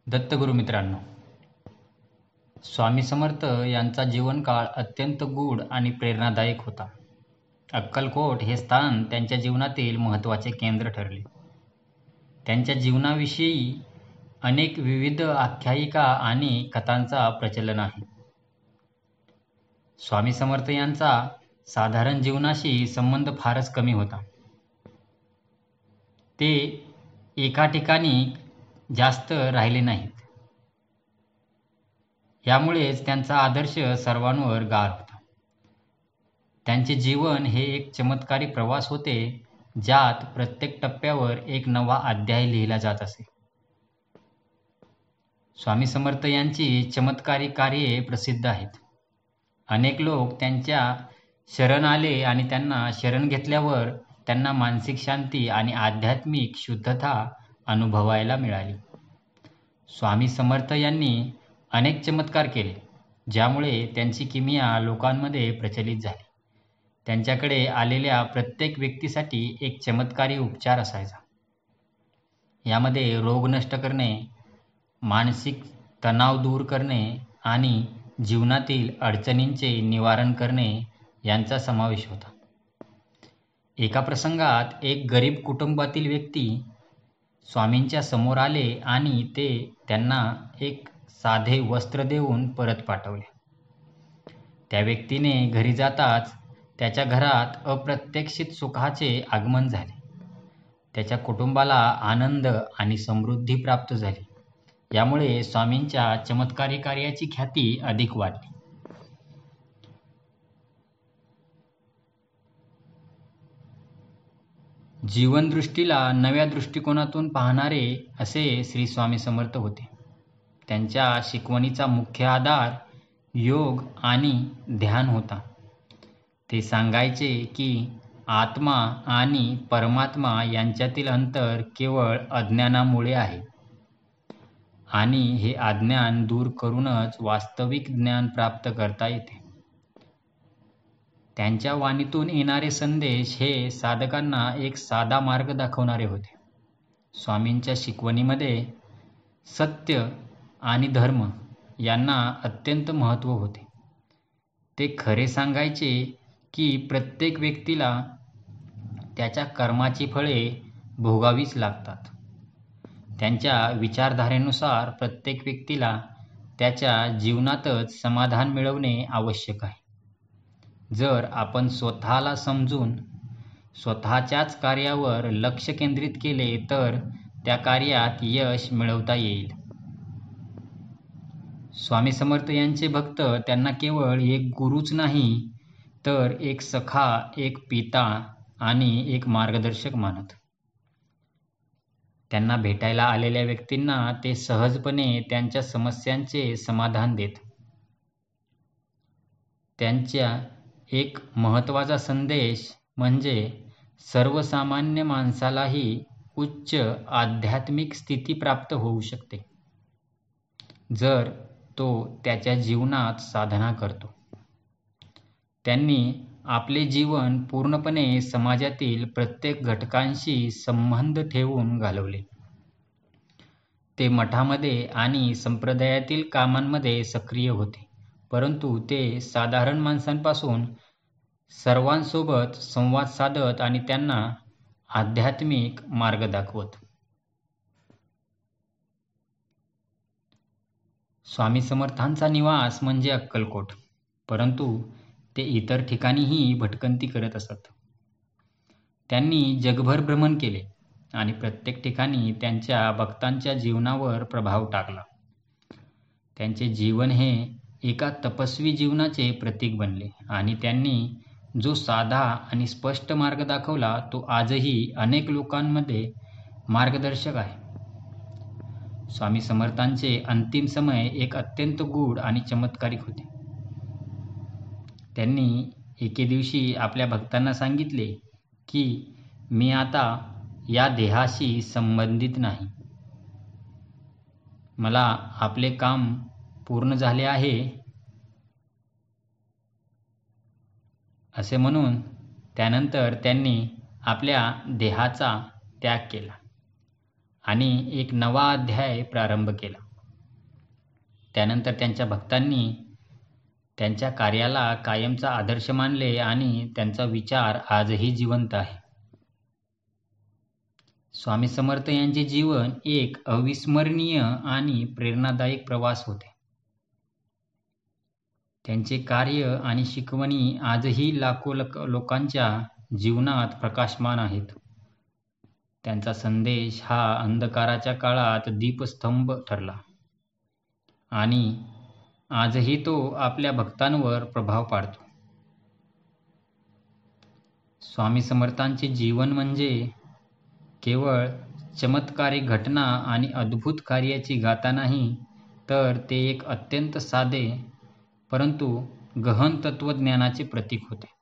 दत्तगुरू मित्रांनो, स्वामी समर्थ यांचा जीवनकाळ अत्यंत गूढ आणि प्रेरणादायक होता. अक्कलकोट हे स्थान त्यांच्या जीवनातील महत्त्वाचे केंद्र ठरले. त्यांच्या जीवनाविषयी अनेक विविध आख्यायिका आणि कथांचा प्रचलन आहे. स्वामी समर्थ यांचा साधारण जीवनाशी संबंध फारच कमी होता. ते एका ठिकाणी जास्त राहिले नाहीत. यामुळेच त्यांचा आदर्श सर्वांवर गार होता. त्यांचे जीवन हे एक चमत्कारी प्रवास होते, ज्यात प्रत्येक टप्प्यावर एक नवा अध्याय लिहिला जात असे. स्वामी समर्थ यांची चमत्कारी कार्ये प्रसिद्ध आहेत. अनेक लोक त्यांच्या शरण आले आणि त्यांना शरण घेतल्यावर त्यांना मानसिक शांती आणि आध्यात्मिक शुद्धता अनुभवायला मिळाली. स्वामी समर्थ यांनी अनेक चमत्कार केले, ज्यामुळे त्यांची किमिया लोकांमध्ये प्रचलित झाली. त्यांच्याकडे आलेल्या प्रत्येक व्यक्तीसाठी एक चमत्कारी उपचार असायचा. यामध्ये रोग नष्ट करणे, मानसिक तणाव दूर करणे आणि जीवनातील अडचणींचे निवारण करणे यांचा समावेश होता. एका प्रसंगात एक गरीब कुटुंबातील व्यक्ती स्वामींच्या समोर आले आणि ते त्यांना एक साधे वस्त्र देऊन परत पाठवले. त्या व्यक्तीने घरी जाताच त्याच्या घरात अप्रत्याशित सुखाचे आगमन झाले. त्याच्या कुटुंबाला आनंद आणि समृद्धी प्राप्त झाली. यामुळे स्वामींच्या चमत्कारी कार्याची ख्याती अधिक वाढली. जीवनदृष्टीला नव्या दृष्टिकोनातून पाहणारे असे श्री स्वामी समर्थ होते. त्यांच्या शिकवणीचा मुख्य आधार योग आणि ध्यान होता. ते सांगायचे की आत्मा आणि परमात्मा यांच्यातील अंतर केवळ अज्ञानामुळे आहे आणि हे अज्ञान दूर करूनच वास्तविक ज्ञान प्राप्त करता येते. त्यांच्या वाणीतून येणारे संदेश हे साधकांना एक साधा मार्ग दाखवणारे होते. स्वामींच्या शिकवणीमध्ये सत्य आणि धर्म यांना अत्यंत महत्त्व होते. ते खरे सांगायचे की प्रत्येक व्यक्तीला त्याच्या कर्माची फळे भोगावीच लागतात. त्यांच्या विचारधारेनुसार प्रत्येक व्यक्तीला त्याच्या जीवनातच समाधान मिळवणे आवश्यक आहे. जर आपण स्वतःला समजून स्वतःच्याच कार्यावर लक्ष केंद्रित केले तर त्या कार्यात यश मिळवता येईल. स्वामी समर्थ यांचे भक्त त्यांना केवळ एक गुरुच नाही तर एक सखा, एक पिता आणि एक मार्गदर्शक मानत. त्यांना भेटायला आलेल्या व्यक्तींना ते सहजपणे त्यांच्या समस्यांचे समाधान देत. त्यांच्या एक महत्त्वाचा संदेश म्हणजे सर्वसामान्य माणसालाही उच्च आध्यात्मिक स्थिती प्राप्त होऊ शकते, जर तो त्याच्या जीवनात साधना करतो. त्यांनी आपले जीवन पूर्णपणे समाजातील प्रत्येक घटकांशी संबंध ठेवून घालवले. ते मठामध्ये आणि संप्रदायातील कामांमध्ये सक्रिय होते, परंतु ते साधारण माणसांपासून सर्वांसोबत संवाद साधत आणि त्यांना आध्यात्मिक मार्ग दाखवत. स्वामी समर्थांचा निवास म्हणजे अक्कलकोट, परंतु ते इतर ठिकाणीही भटकंती करत असत. त्यांनी जगभर भ्रमण केले आणि प्रत्येक ठिकाणी त्यांच्या भक्तांच्या जीवनावर प्रभाव टाकला. त्यांचे जीवन हे एका तपस्वी जीवनाचे प्रतीक बनले आणि त्यांनी जो साधा आणि स्पष्ट मार्ग दाखवला तो आजही अनेक लोकांमध्ये मार्गदर्शक आहे. स्वामी समर्थांचे अंतिम समय एक अत्यंत गूढ आणि चमत्कारिक होते. त्यांनी एके दिवशी आपल्या भक्तांना सांगितले की मी आता या देहाशी संबंधित नाही. मला आपले काम पूर्ण झाले आहे असे म्हणून त्यानंतर त्यांनी आपल्या देहाचा त्याग केला आणि एक नवा अध्याय प्रारंभ केला. त्यानंतर त्यांच्या भक्तांनी त्यांच्या कार्याला कायमचा आदर्श मानले आणि त्यांचा विचार आजही जिवंत आहे. स्वामी समर्थ यांचे जीवन एक अविस्मरणीय आणि प्रेरणादायक प्रवास होते. त्यांचे कार्य आणि शिकवणी आजही लाखो लोकांच्या जीवनात प्रकाशमान आहेत. त्यांचा संदेश हा अंधकाराच्या काळात दीपस्तंभ ठरला आणि आजही तो आपल्या भक्तांवर प्रभाव पाडतो. स्वामी समर्थांचे जीवन म्हणजे केवळ चमत्कारिक घटना आणि अद्भुत कार्याची गाथा नाही, तर ते एक अत्यंत साधे परंतु गहन तत्त्वज्ञानाचे प्रतीक होते.